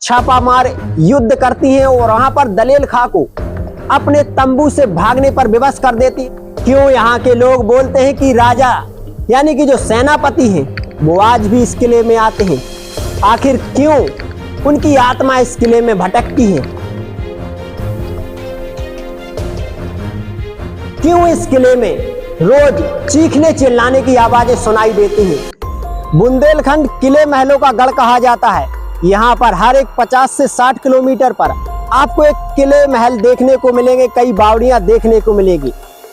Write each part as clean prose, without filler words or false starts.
छापामार युद्ध करती हैं और वहां पर दलेल खां को अपने तंबू से भागने पर विवश कर देती। क्यों यहाँ के लोग बोलते हैं कि राजा यानी कि जो सेनापति हैं वो आज भी इस किले में आते हैं? आखिर क्यों उनकी आत्मा इस किले में भटकती है? क्यों इस किले में रोज चीखने चिल्लाने की आवाजें सुनाई देती हैं? बुंदेलखंड किले महलों का गढ़ कहा जाता है। यहाँ पर हर एक 50 से 60 किलोमीटर पर आपको एक किले महल देखने को मिलेंगे, कई बावड़ियां देखने को मिलेगी,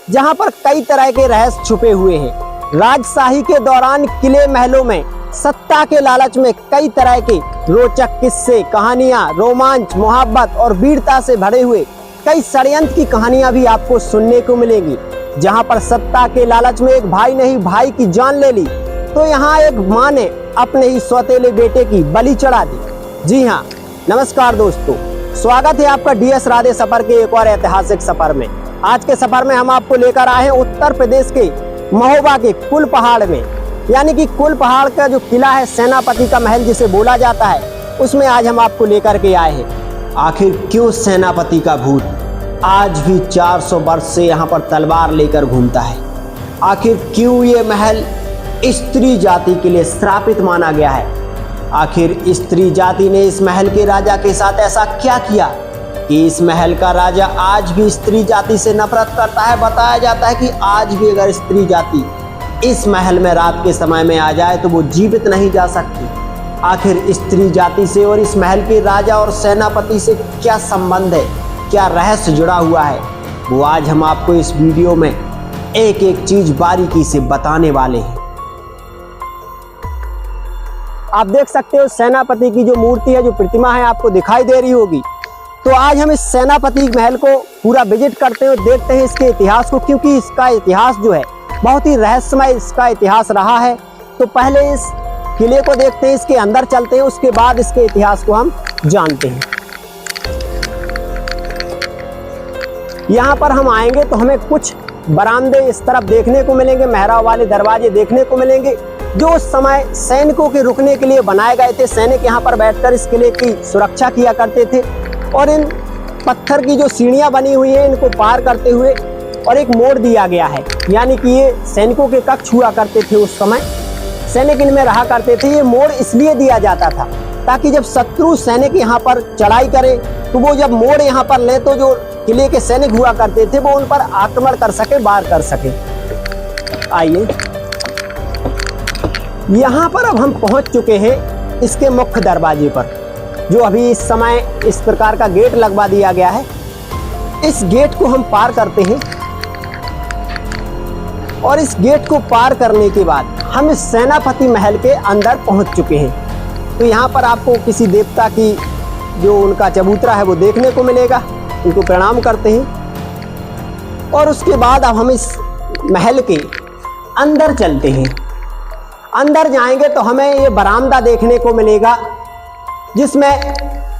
जहां पर कई तरह के रहस्य छुपे हुए हैं। राजशाही के दौरान किले महलों में सत्ता के लालच में कई तरह के रोचक किस्से, कहानियां, रोमांच, मोहब्बत और वीरता से भरे हुए कई षड्यंत्र की कहानियां भी आपको सुनने को मिलेंगी। जहां पर सत्ता के लालच में एक भाई ने ही भाई की जान ले ली, तो यहाँ एक माँ ने अपने ही सौतेले बेटे की बलि चढ़ा दी। जी हाँ, नमस्कार दोस्तों, स्वागत है आपका डीएस राधे सफर के एक और ऐतिहासिक सफर में। आज के सफर में हम आपको लेकर आए हैं उत्तर प्रदेश के महोबा के कुल पहाड़ में, यानी कि कुल पहाड़ का जो किला है सेनापति का महल जिसे बोला जाता है, उसमें आज हम आपको लेकर के आए हैं। आखिर क्यों सेनापति का भूत आज भी 400 वर्ष से यहाँ पर तलवार लेकर घूमता है? आखिर क्यों ये महल स्त्री जाति के लिए श्रापित माना गया है? आखिर स्त्री जाति ने इस महल के राजा के साथ ऐसा क्या किया कि इस महल का राजा आज भी स्त्री जाति से नफरत करता है? बताया जाता है कि आज भी अगर स्त्री जाति इस महल में रात के समय में आ जाए तो वो जीवित नहीं जा सकती। आखिर स्त्री जाति से और इस महल के राजा और सेनापति से क्या संबंध है, क्या रहस्य जुड़ा हुआ है, वो आज हम आपको इस वीडियो में एक एक चीज बारीकी से बताने वाले हैं। आप देख सकते हो सेनापति की जो मूर्ति है, जो प्रतिमा है, आपको दिखाई दे रही होगी। तो आज हम इस सेनापति महल को पूरा विजिट करते हैं और देखते हैं इसके इतिहास को, क्योंकि इसका इतिहास जो है बहुत ही रहस्यमय इसका इतिहास रहा है। तो पहले इस किले को देखते हैं, इसके अंदर चलते हैं, उसके बाद इसके इतिहास को हम जानते हैं। यहाँ पर हम आएंगे तो हमें कुछ बरामदे इस तरफ देखने को मिलेंगे, मेहराब वाले दरवाजे देखने को मिलेंगे, जो उस समय सैनिकों के रुकने के लिए बनाए गए थे। सैनिक यहाँ पर बैठकर इस किले की सुरक्षा किया करते थे। और इन पत्थर की जो सीढ़ियाँ बनी हुई हैं, इनको पार करते हुए और एक मोड़ दिया गया है, यानी कि ये सैनिकों के कक्ष हुआ करते थे। उस समय सैनिक इनमें रहा करते थे। ये मोड़ इसलिए दिया जाता था ताकि जब शत्रु सैनिक यहाँ पर चढ़ाई करे तो वो जब मोड़ यहाँ पर ले तो जो किले के सैनिक हुआ करते थे वो उन पर आक्रमण कर सके, वार कर सके। आइए, यहाँ पर अब हम पहुँच चुके हैं इसके मुख्य दरवाजे पर, जो अभी इस समय इस प्रकार का गेट लगवा दिया गया है। इस गेट को हम पार करते हैं और इस गेट को पार करने के बाद हम इस सेनापति महल के अंदर पहुंच चुके हैं। तो यहाँ पर आपको किसी देवता की जो उनका चबूतरा है वो देखने को मिलेगा। उनको प्रणाम करते हैं और उसके बाद अब हम इस महल के अंदर चलते हैं। अंदर जाएंगे तो हमें ये बरामदा देखने को मिलेगा, जिसमें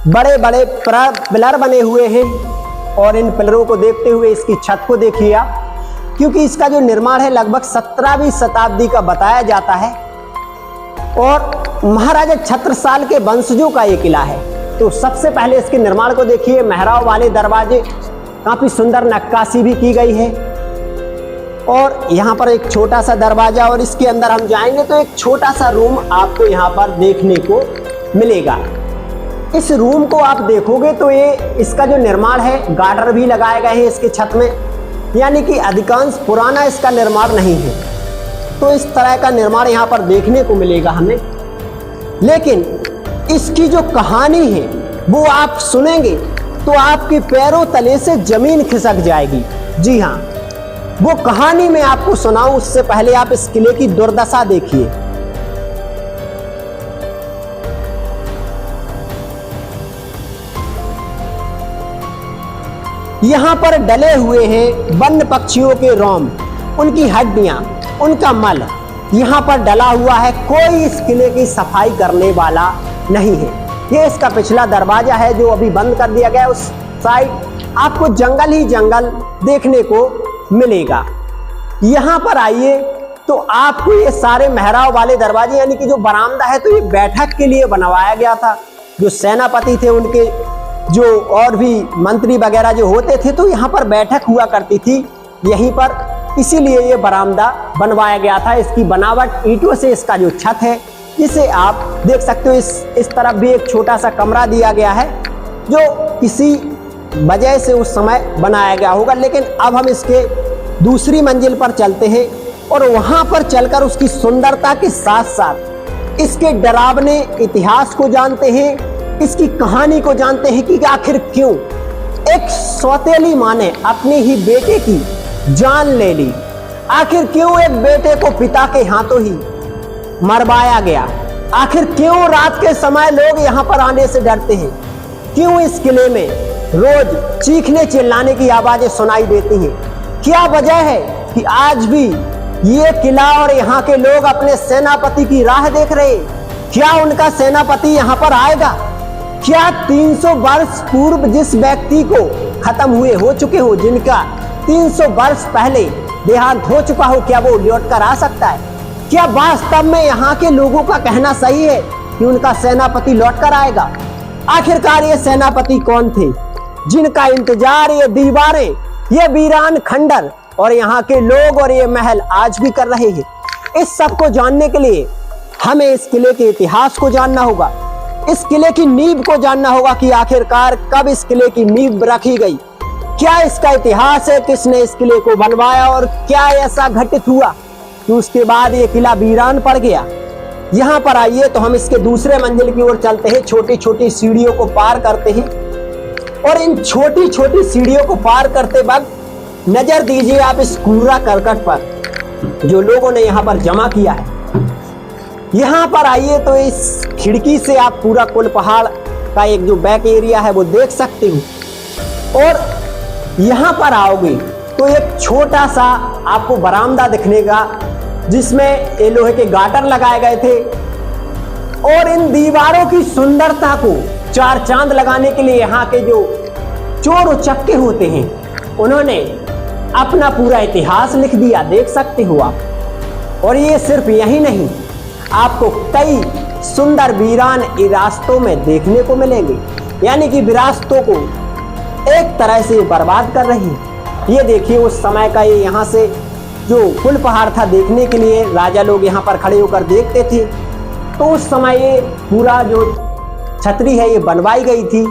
बड़े बड़े पिलर बने हुए हैं। और इन पिलरों को देखते हुए इसकी छत को देखिए आप, क्योंकि इसका जो निर्माण है लगभग 17वीं शताब्दी का बताया जाता है और महाराजा छत्रसाल के वंशजों का ये किला है। तो सबसे पहले इसके निर्माण को देखिए। मेहराब वाले दरवाजे, काफी सुंदर नक्काशी भी की गई है। और यहाँ पर एक छोटा सा दरवाजा, और इसके अंदर हम जाएंगे तो एक छोटा सा रूम आपको यहाँ पर देखने को मिलेगा। इस रूम को आप देखोगे तो ये इसका जो निर्माण है, गार्डर भी लगाए गए हैं इसके छत में, यानी कि अधिकांश पुराना इसका निर्माण नहीं है। तो इस तरह का निर्माण यहाँ पर देखने को मिलेगा हमें। लेकिन इसकी जो कहानी है वो आप सुनेंगे तो आपके पैरों तले से जमीन खिसक जाएगी। जी हाँ, वो कहानी मैं आपको सुनाऊं उससे पहले आप इस किले की दुर्दशा देखिए। यहाँ पर डले हुए हैं वन्य पक्षियों के रोम, उनकी हड्डियां, उनका मल यहाँ पर डला हुआ है। कोई इस किले की सफाई करने वाला नहीं है। ये इसका पिछला दरवाजा है जो अभी बंद कर दिया गया है। उस साइड आपको जंगल ही जंगल देखने को मिलेगा। यहाँ पर आइए तो आपको ये सारे मेहराब वाले दरवाजे, यानी कि जो बरामदा है, तो ये बैठक के लिए बनवाया गया था। जो सेनापति थे उनके जो और भी मंत्री वगैरह जो होते थे, तो यहाँ पर बैठक हुआ करती थी यहीं पर, इसीलिए ये बरामदा बनवाया गया था। इसकी बनावट ईंटों से, इसका जो छत है जिसे आप देख सकते हो, इस तरफ भी एक छोटा सा कमरा दिया गया है जो किसी वजह से उस समय बनाया गया होगा। लेकिन अब हम इसके दूसरी मंजिल पर चलते हैं और वहां पर चलकर उसकी सुंदरता के साथ साथ इसके डरावने इतिहास को जानते हैं, इसकी कहानी को जानते हैं कि आखिर क्यों एक सौतेली मां ने अपने ही बेटे की जान ले ली। आखिर क्यों एक बेटे को पिता के हाथों ही मरवाया गया। आखिर क्यों रात के समय लोग यहाँ पर आने से डरते हैं। क्यों इस किले में रोज चीखने चिल्लाने की आवाजें सुनाई देती हैं। क्या वजह है कि आज भी ये किला और यहाँ के लोग अपने सेनापति की राह देख रहे हैं। क्या उनका सेनापति यहाँ पर आएगा। क्या 300 वर्ष पूर्व जिस व्यक्ति को खत्म हुए हो चुके हो, जिनका 300 वर्ष पहले देहांत हो चुका हो, क्या वो लौट कर आ सकता है। क्या वास्तव में यहाँ के लोगों का कहना सही है कि उनका सेनापति लौट कर आएगा। आखिरकार ये सेनापति कौन थे जिनका इंतजार ये दीवारें, ये वीरान खंडर और यहाँ के लोग और ये महल आज भी कर रहे हैं। इस सब को जानने के लिए हमें इस किले के इतिहास को जानना होगा, इस किले की नींव को जानना होगा कि आखिरकार कब इस किले की नींव रखी गई, क्या इसका इतिहास है, किसने इस किले को बनवाया और क्या ऐसा घटित हुआ कि उसके बाद ये किला वीरान पड़ गया। यहाँ पर आइए तो हम इसके दूसरे मंजिल की ओर चलते हैं। छोटी छोटी सीढ़ियों को पार करते हैं और इन छोटी छोटी सीढ़ियों को पार करते वक्त नजर दीजिए आप इस कूड़ा करकट पर जो लोगों ने यहाँ पर जमा किया है। यहाँ पर आइए तो इस खिड़की से आप पूरा कुल पहाड़ का एक जो बैक एरिया है वो देख सकते हो और यहाँ पर आओगे तो एक छोटा सा आपको बरामदा दिखने का जिसमें ये लोहे के गाटर लगाए गए थे और इन दीवारों की सुंदरता को चार चांद लगाने के लिए यहाँ के जो चोर उचक्के होते हैं उन्होंने अपना पूरा इतिहास लिख दिया, देख सकते हो आप। और ये सिर्फ यही नहीं, आपको कई सुंदर वीरान रास्तों में देखने को मिलेंगे, यानी कि विरासतों को एक तरह से बर्बाद कर रही है। ये देखिए उस समय का ये यहाँ से जो कुल पहाड़ था देखने के लिए राजा लोग यहाँ पर खड़े होकर देखते थे, तो उस समय ये पूरा जो छतरी है ये बनवाई गई थी।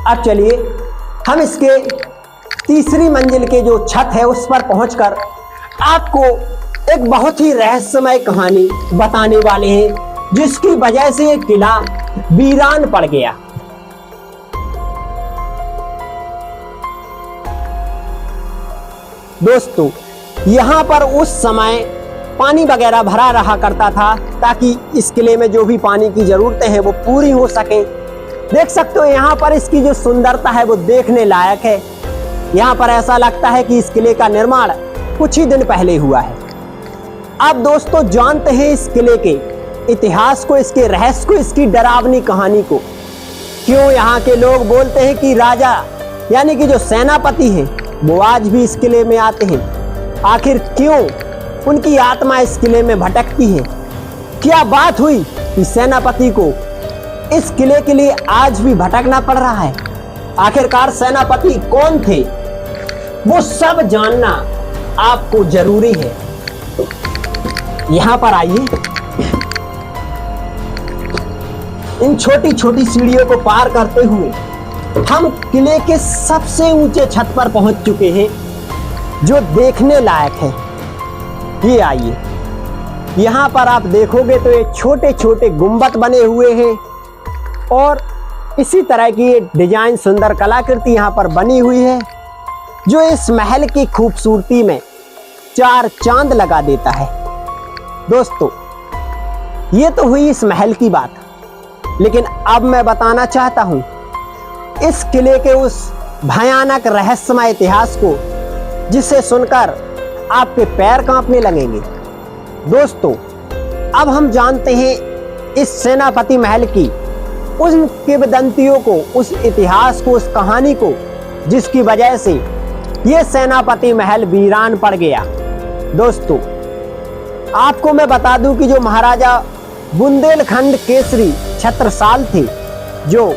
अब चलिए हम इसके तीसरी मंजिल के जो छत है उस पर पहुंचकर आपको एक बहुत ही रहस्यमय कहानी बताने वाले हैं जिसकी वजह से ये किला वीरान पड़ गया। दोस्तों यहाँ पर उस समय पानी वगैरह भरा रहा करता था ताकि इस किले में जो भी पानी की जरूरतें हैं वो पूरी हो सके। देख सकते हो यहाँ पर इसकी जो सुंदरता है वो देखने लायक है। यहाँ पर ऐसा लगता है कि इस किले का निर्माण कुछ ही दिन पहले हुआ है। अब दोस्तों जानते हैं इस किले के इतिहास को, इसके रहस्य को, इसकी डरावनी कहानी को। क्यों यहाँ के लोग बोलते हैं कि राजा यानी कि जो सेनापति हैं वो आज भी इस किले में आते हैं। आखिर क्यों उनकी आत्मा इस किले में भटकती है। क्या बात हुई कि सेनापति को इस किले के लिए आज भी भटकना पड़ रहा है। आखिरकार सेनापति कौन थे वो सब जानना आपको जरूरी है। यहाँ पर आइए, इन छोटी छोटी सीढ़ियों को पार करते हुए हम किले के सबसे ऊंचे छत पर पहुंच चुके हैं जो देखने लायक है। ये आइए, यहाँ पर आप देखोगे तो ये छोटे छोटे गुंबद बने हुए हैं और इसी तरह की ये डिजाइन सुंदर कलाकृति यहाँ पर बनी हुई है जो इस महल की खूबसूरती में चार चांद लगा देता है। दोस्तों ये तो हुई इस महल की बात, लेकिन अब मैं बताना चाहता हूँ इस किले के उस भयानक रहस्यमय इतिहास को जिसे सुनकर आपके पैर कांपने लगेंगे। दोस्तों अब हम जानते हैं इस सेनापति महल की उन किंवदंतियों को, उस इतिहास को, उस कहानी को जिसकी वजह से ये सेनापति महल वीरान पड़ गया। दोस्तों आपको मैं बता दूं कि जो महाराजा बुंदेलखंड केसरी छत्रसाल थे जो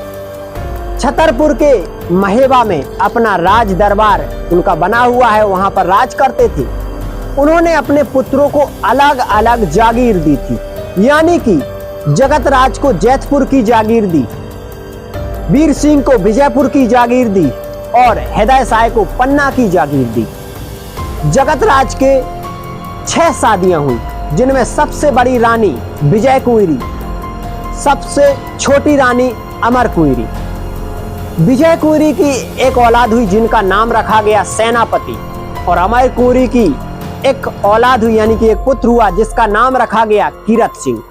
छतरपुर के महेबा में अपना राज दरबार उनका बना हुआ है, वहां पर राज करते थे। उन्होंने अपने पुत्रों को अलग अलग जागीर दी थी, यानी कि जगत राज को जैतपुर की जागीर दी, वीर सिंह को विजयपुर की जागीर दी और हृदय साय को पन्ना की जागीर दी। जगत राज के 6 शादियां हुई, जिनमें सबसे बड़ी रानी विजय कुंवरी, सबसे छोटी रानी अमर कुंवरी। विजय कुंवरी की एक औलाद हुई जिनका नाम रखा गया सेनापति, और अमर कुंवरी की एक औलाद हुई यानी कि एक पुत्र हुआ जिसका नाम रखा गया कीरत सिंह।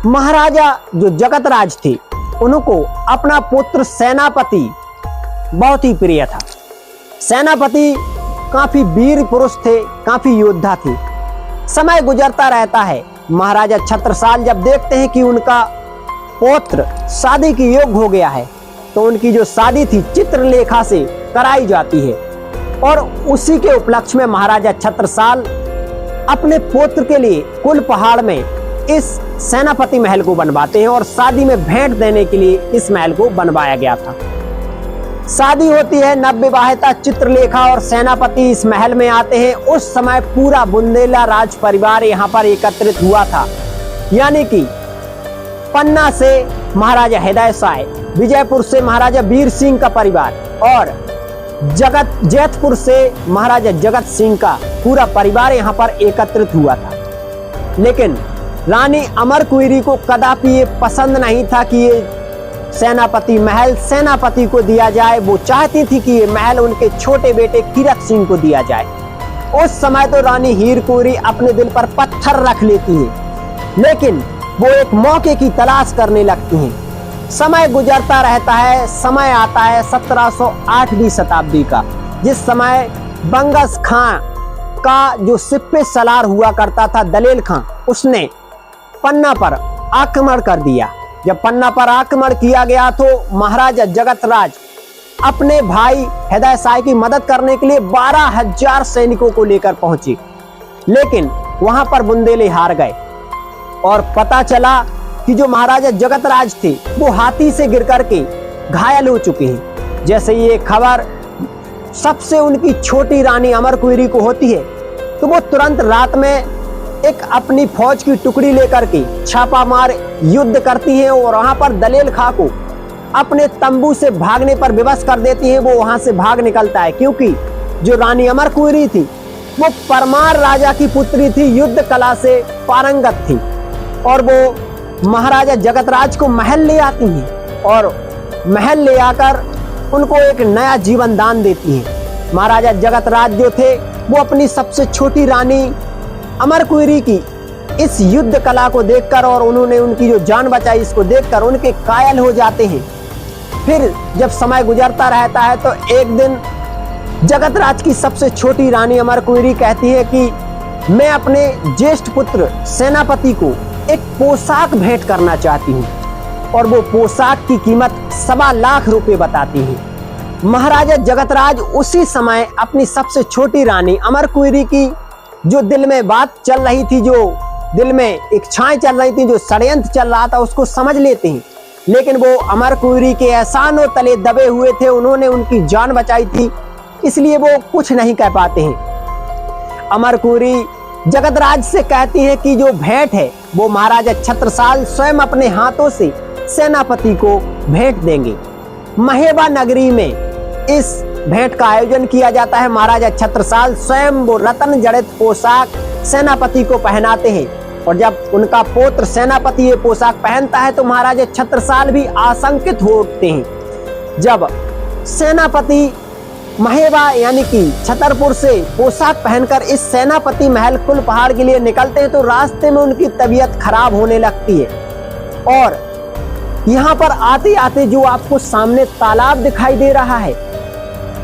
महाराजा जो जगत राज थे उनको अपना पुत्र सेनापति बहुत ही प्रिय था। सेनापति काफी वीर पुरुष थे, काफी योद्धा थे। समय गुजरता रहता है, महाराजा छत्रसाल जब देखते हैं कि उनका पौत्र शादी के योग्य हो गया है तो उनकी जो शादी थी चित्रलेखा से कराई जाती है, और उसी के उपलक्ष्य में महाराजा छत्रसाल अपने पुत्र के लिए कुल पहाड़ में इस सेनापति महल को बनवाते हैं, और शादी में भेंट देने के लिए इस महल को बनवाया गया था। शादी होती है, नवविवाहिता चित्रलेखा और सेनापति इस महल में आते हैं। उस समय पूरा बुंदेला राज परिवार यहाँ पर एकत्रित हुआ था, यानी कि पन्ना से महाराजा हृदय साय, विजयपुर से महाराजा वीर सिंह का परिवार और जैतपुर से महाराजा जगत सिंह का पूरा परिवार यहाँ पर एकत्रित हुआ था। लेकिन रानी अमर कुंवरी को कदापि ये पसंद नहीं था कि ये सेनापति महल सेनापति को दिया जाए। वो चाहती थी कि ये महल उनके छोटे बेटे कीरत सिंह को दिया जाए। उस समय तो रानी हीर कुंवरी अपने दिल पर पत्थर रख लेती है, लेकिन वो एक मौके की तलाश करने लगती हैं। समय गुजरता रहता है, समय आता है 1708वीं शताब्दी का, जिस समय बंगस खां का जो सिप्पे सलार हुआ करता था दलेल खां, उसने पन्ना पर आक्रमण कर दिया। जब पन्ना पर आक्रमण किया गया तो महाराजा जगत राज अपने भाई हृदय साय की मदद करने के लिए 12,000 सैनिकों को लेकर पहुंचे, लेकिन वहां पर बुंदेले हार गए और पता चला कि जो महाराजा जगत राज थे वो हाथी से गिर करके घायल हो चुके हैं। जैसे ये खबर सबसे उनकी छोटी रानी अमर कुंवरी को होती है तो वो तुरंत रात में एक अपनी फौज की टुकड़ी लेकर के छापामार युद्ध करती है और वहां पर दलेल खां को अपने तंबू से भागने पर विवश कर देती है। वो वहां से भाग निकलता है, क्योंकि जो रानी अमर कुंवरी थी वो परमार राजा की पुत्री थी, युद्ध कला से पारंगत थी, और वो महाराजा जगत राज को महल ले आती हैं और महल ले आकर उनको एक नया जीवन दान देती हैं। महाराजा जगत राज जो थे वो अपनी सबसे छोटी रानी अमर कुंवरी की इस युद्ध कला को देखकर और उन्होंने उनकी जो जान बचाई इसको देखकर उनके कायल हो जाते हैं। फिर जब समय गुजरता रहता है तो एक दिन जगत राज की सबसे छोटी रानी अमर कुंवरी कहती है कि मैं अपने ज्येष्ठ पुत्र सेनापति को एक पोशाक भेंट करना चाहती हूँ, और वो पोशाक की कीमत 1.25 लाख रुपए बताती है। महाराजा जगत राज उसी समय अपनी सबसे छोटी रानी अमर कुंवरी की जो दिल में बात चल रही थी, जो दिल में इच्छाएं चल रही थी, जो षड्यंत्र चल रहा था उसको समझ लेते हैं, लेकिन वो अमर कुंवरी के एहसानों तले दबे हुए थे। उन्होंने उनकी जान बचाई थी, इसलिए वो कुछ नहीं कह पाते हैं। अमर कुंवरी जगत राज से कहती है कि जो भेंट है वो महाराजा छत्रसाल स्वयं अपने हाथों से सेनापति को भेंट देंगे। महेबा नगरी में इस भेंट का आयोजन किया जाता है। महाराजा छत्रसाल स्वयं वो रत्न जड़ित पोशाक सेनापति को पहनाते हैं, और जब उनका पुत्र सेनापति ये पोशाक पहनता है तो महाराजा छत्रसाल भी आशंकित हो उठते हैं। जब सेनापति महेबा यानी कि छतरपुर से पोशाक पहनकर इस सेनापति महल कुल पहाड़ के लिए निकलते हैं तो रास्ते में उनकी तबीयत खराब होने लगती है, और यहाँ पर आते आते जो आपको सामने तालाब दिखाई दे रहा है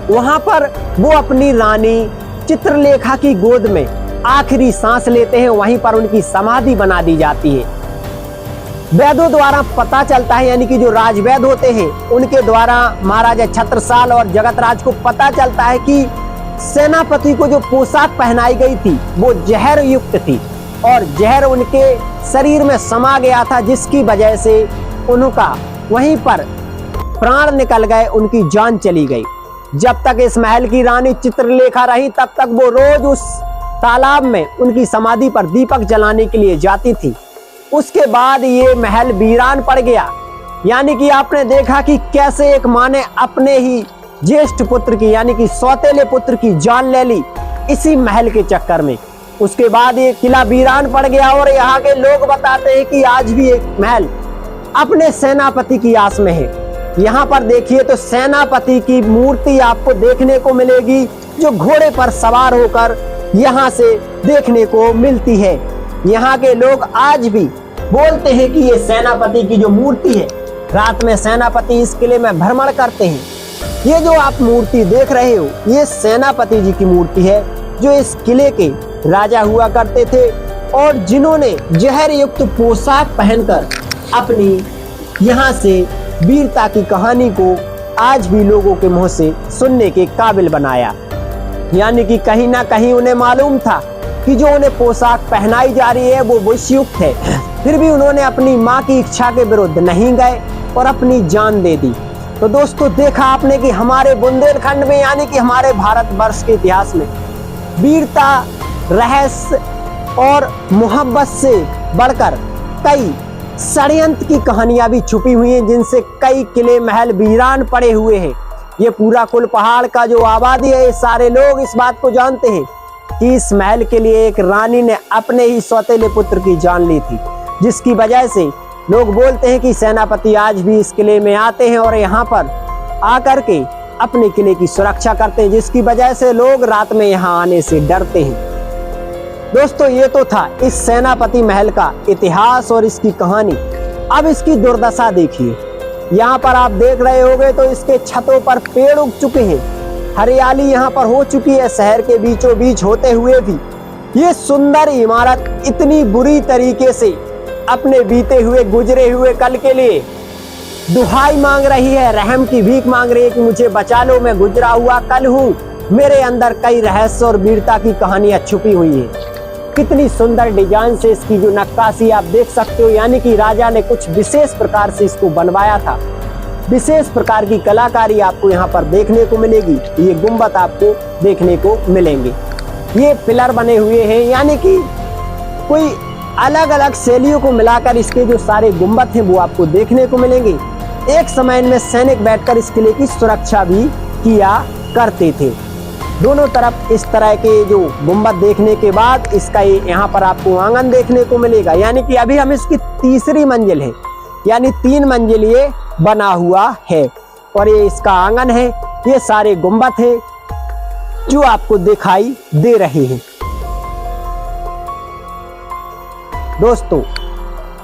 वहां पर वो अपनी रानी चित्रलेखा की गोद में आखिरी सांस लेते हैं। वहीं पर उनकी समाधि बना दी जाती है। वैद्यों द्वारा पता चलता है, यानी कि जो राजवैद्य होते हैं उनके द्वारा महाराजा छत्रसाल और जगत राज को पता चलता है कि सेनापति को जो पोशाक पहनाई गई थी वो जहर युक्त थी और जहर उनके शरीर में समा गया था, जिसकी वजह से उनका वहीं पर प्राण निकल गए, उनकी जान चली गई। जब तक इस महल की रानी चित्रलेखा रही तब तक वो रोज उस तालाब में उनकी समाधि पर दीपक जलाने के लिए जाती थी। उसके बाद ये महल वीरान पड़ गया। यानी कि आपने देखा कि कैसे एक माँ ने अपने ही ज्येष्ठ पुत्र की यानी कि सौतेले पुत्र की जान ले ली इसी महल के चक्कर में। उसके बाद ये किला वीरान पड़ गया और यहाँ के लोग बताते हैं कि आज भी एक महल अपने सेनापति की आस में है। यहाँ पर देखिए तो सेनापति की मूर्ति आपको देखने को मिलेगी जो घोड़े पर सवार होकर यहाँ से देखने को मिलती है। यहाँ के लोग आज भी बोलते हैं कि ये सेनापति की जो मूर्ति है, रात में सेनापति इस किले में भ्रमण करते हैं। ये जो आप मूर्ति देख रहे हो ये सेनापति जी की मूर्ति है जो इस किले के राजा हुआ करते थे और जिन्होंने जहर युक्त पोशाक पहनकर अपनी यहाँ से वीरता की कहानी को आज भी लोगों के मुंह से सुनने के काबिल बनाया। यानी कि कहीं ना कहीं उन्हें मालूम था कि जो उन्हें पोशाक पहनाई जा रही है वो विषयुक्त है, फिर भी उन्होंने अपनी माँ की इच्छा के विरुद्ध नहीं गए और अपनी जान दे दी। तो दोस्तों देखा आपने कि हमारे बुंदेलखंड में यानी कि हमारे भारतवर्ष के इतिहास में वीरता, रहस्य और मोहब्बत से बढ़कर कई षड्यंत्र की कहानियां भी छुपी हुई हैं जिनसे कई किले महल वीरान पड़े हुए हैं। ये पूरा कुल पहाड़ का जो आबादी है ये सारे लोग इस बात को जानते हैं कि इस महल के लिए एक रानी ने अपने ही सौतेले पुत्र की जान ली थी, जिसकी वजह से लोग बोलते हैं कि सेनापति आज भी इस किले में आते हैं और यहाँ पर आकर के अपने किले की सुरक्षा करते हैं, जिसकी वजह से लोग रात में यहाँ आने से डरते हैं। दोस्तों ये तो था इस सेनापति महल का इतिहास और इसकी कहानी। अब इसकी दुर्दशा देखिए। यहाँ पर आप देख रहे होंगे तो इसके छतों पर पेड़ उग चुके हैं, हरियाली यहाँ पर हो चुकी है शहर के बीचों बीच होते हुए भी ये सुंदर इमारत इतनी बुरी तरीके से अपने बीते हुए गुजरे हुए कल के लिए दुहाई मांग रही है, रहम की भीख मांग रही है कि मुझे बचा लो, मैं गुजरा हुआ कल हूँ, मेरे अंदर कई रहस्य और वीरता की कहानियां छुपी हुई है। कितनी सुंदर डिजाइन से इसकी जो नक्काशी आप देख सकते हो, यानी कि राजा ने कुछ विशेष प्रकार से इसको बनवाया था। विशेष प्रकार की कलाकारी आपको यहाँ पर देखने को मिलेगी। ये गुंबद आपको देखने को मिलेंगे, ये पिलर बने हुए हैं, यानी कि कोई अलग अलग शैलियों को मिलाकर इसके जो सारे गुंबद हैं वो आपको देखने को मिलेंगे। एक समय में सैनिक बैठकर इस किले की सुरक्षा भी किया करते थे। दोनों तरफ इस तरह के जो गुंबद देखने के बाद इसका ये यहाँ पर आपको आंगन देखने को मिलेगा, यानी कि अभी हम इसकी तीसरी मंजिल है, यानी 3 मंजिल ये बना हुआ है और ये इसका आंगन है। ये सारे गुंबद है जो आपको दिखाई दे रहे हैं। दोस्तों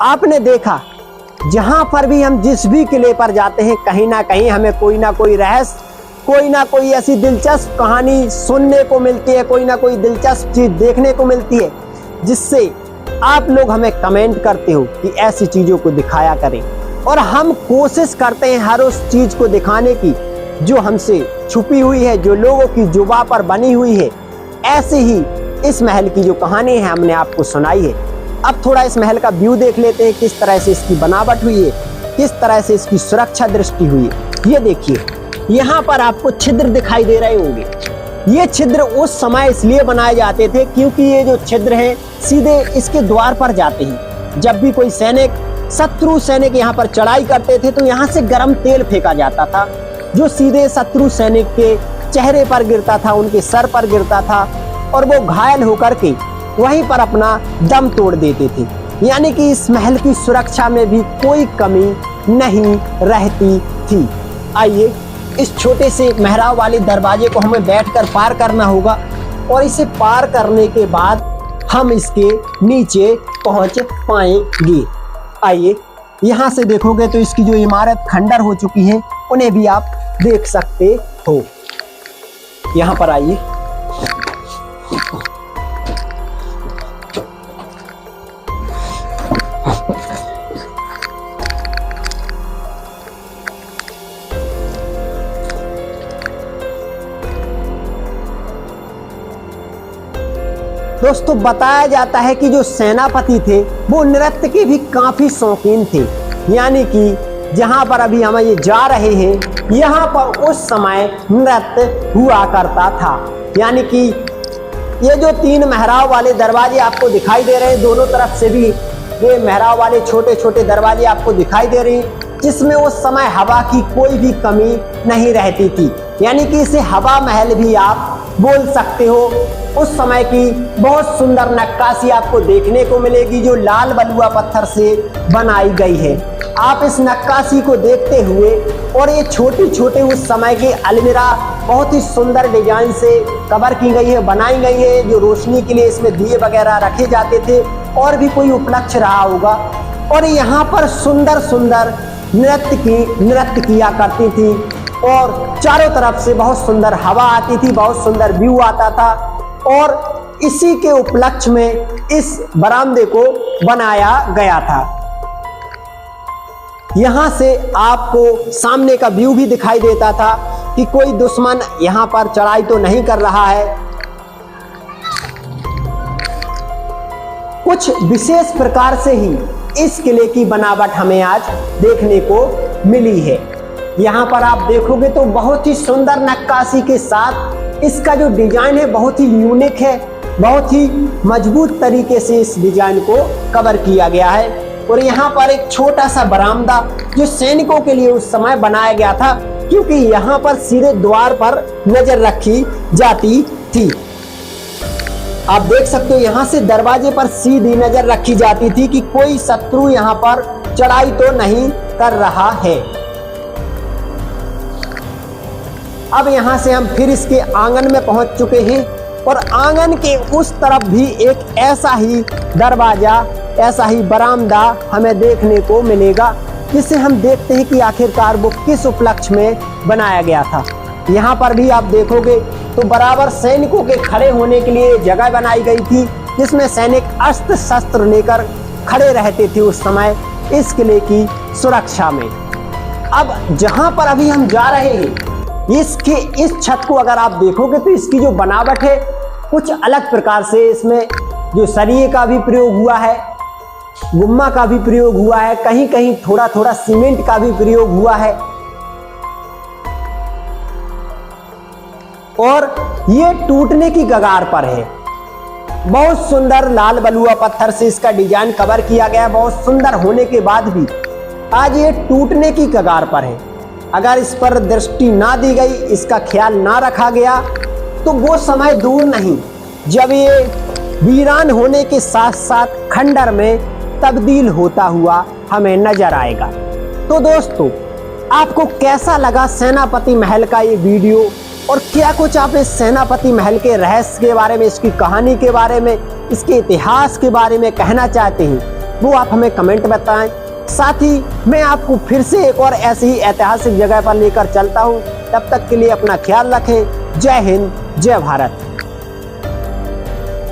आपने देखा जहां पर भी हम जिस भी किले पर जाते हैं कहीं ना कहीं हमें कोई ना कोई रहस्य, कोई ना कोई ऐसी दिलचस्प कहानी सुनने को मिलती है, कोई ना कोई दिलचस्प चीज देखने को मिलती है, जिससे आप लोग हमें कमेंट करते हो कि ऐसी चीजों को दिखाया करें और हम कोशिश करते हैं हर उस चीज को दिखाने की जो हमसे छुपी हुई है, जो लोगों की जुबां पर बनी हुई है। ऐसे ही इस महल की जो कहानी है हमने आपको सुनाई है। अब थोड़ा इस महल का व्यू देख लेते हैं, किस तरह से इसकी बनावट हुई है, किस तरह से इसकी सुरक्षा दृष्टि हुई है। ये देखिए यहाँ पर आपको छिद्र दिखाई दे रहे होंगे। ये छिद्र उस समय इसलिए बनाए जाते थे क्योंकि ये जो छिद्र हैं सीधे इसके द्वार पर जाते हैं। जब भी कोई सैनिक, शत्रु सैनिक यहाँ पर चढ़ाई करते थे तो यहाँ से गर्म तेल फेंका जाता था जो सीधे शत्रु सैनिक के चेहरे पर गिरता था, उनके सर पर गिरता था और वो घायल होकर के वहीं पर अपना दम तोड़ देते थे। यानी कि इस महल की सुरक्षा में भी कोई कमी नहीं रहती थी। आइए इस छोटे से मेहराब वाले दरवाजे को हमें बैठकर पार करना होगा और इसे पार करने के बाद हम इसके नीचे पहुंच पाएंगे। आइए यहाँ से देखोगे तो इसकी जो इमारत खंडर हो चुकी है उन्हें भी आप देख सकते हो। यहाँ पर आइए, दोस्तों बताया जाता है कि जो सेनापति थे वो नृत्य के भी काफी शौकीन थे। यानी कि जहां पर अभी हम ये जा रहे हैं, यहाँ पर उस समय नृत्य हुआ करता था। यानी कि ये जो 3 मेहराब वाले दरवाजे आपको दिखाई दे रहे हैं, दोनों तरफ से भी ये मेहराब वाले छोटे छोटे दरवाजे आपको दिखाई दे रहे हैं, जिसमें उस समय हवा की कोई भी कमी नहीं रहती थी। यानी कि इसे हवा महल भी आप बोल सकते हो। उस समय की बहुत सुंदर नक्काशी आपको देखने को मिलेगी, जो लाल बलुआ पत्थर से बनाई गई है। आप इस नक्काशी को देखते हुए, और ये छोटे छोटे उस समय की अलमीरा बहुत ही सुंदर डिजाइन से कवर की गई है, बनाई गई है, जो रोशनी के लिए इसमें दिए वगैरह रखे जाते थे, और भी कोई उपलक्ष्य रहा होगा। और यहाँ पर सुंदर सुंदर नृत्य किया करती थी, और चारों तरफ से बहुत सुंदर हवा आती थी, बहुत सुंदर व्यू आता था। और इसी के उपलक्ष्य में इस बरामदे को बनाया गया था। यहाँ से आपको सामने का व्यू भी दिखाई देता था कि कोई दुश्मन यहाँ पर चढ़ाई तो नहीं कर रहा है। कुछ विशेष प्रकार से ही इस किले की बनावट हमें आज देखने को मिली है। यहाँ पर आप देखोगे तो बहुत ही सुंदर नक्काशी के साथ इसका जो डिजाइन है बहुत ही यूनिक है, बहुत ही मजबूत तरीके से इस डिजाइन को कवर किया गया है। और यहाँ पर एक छोटा सा बरामदा जो सैनिकों के लिए उस समय बनाया गया था, क्योंकि यहाँ पर सीधे द्वार पर नजर रखी जाती थी। आप देख सकते हो यहाँ से दरवाजे पर सीधी नजर रखी जाती थी कि कोई शत्रु यहाँ पर चढ़ाई तो नहीं कर रहा है। अब यहाँ से हम फिर इसके आंगन में पहुंच चुके हैं, और आंगन के उस तरफ भी एक ऐसा ही दरवाजा, ऐसा ही बरामदा हमें देखने को मिलेगा, जिसे हम देखते हैं कि आखिरकार वो किस उपलक्ष्य में बनाया गया था। यहाँ पर भी आप देखोगे तो बराबर सैनिकों के खड़े होने के लिए जगह बनाई गई थी, जिसमें सैनिक अस्त्र शस्त्र लेकर खड़े रहते थे उस समय इस किले की सुरक्षा में। अब जहाँ पर अभी हम जा रहे हैं, इसके इस छत को अगर आप देखोगे तो इसकी जो बनावट है कुछ अलग प्रकार से, इसमें जो सरिये का भी प्रयोग हुआ है, गुम्मा का भी प्रयोग हुआ है, कहीं कहीं थोड़ा थोड़ा सीमेंट का भी प्रयोग हुआ है। और ये टूटने की कगार पर है। बहुत सुंदर लाल बलुआ पत्थर से इसका डिजाइन कवर किया गया, बहुत सुंदर होने के बाद भी आज ये टूटने की कगार पर है। अगर इस पर दृष्टि ना दी गई, इसका ख्याल ना रखा गया, तो वो समय दूर नहीं जब ये वीरान होने के साथ साथ खंडर में तब्दील होता हुआ हमें नजर आएगा। तो दोस्तों, आपको कैसा लगा सेनापति महल का ये वीडियो, और क्या कुछ आप इस सेनापति महल के रहस्य के बारे में, इसकी कहानी के बारे में, इसके इतिहास के बारे में कहना चाहते हैं, वो आप हमें कमेंट बताएं। साथ ही मैं आपको फिर से एक और ऐसी ही ऐतिहासिक जगह पर लेकर चलता हूं। तब तक के लिए अपना ख्याल रखें। जय हिंद, जय भारत।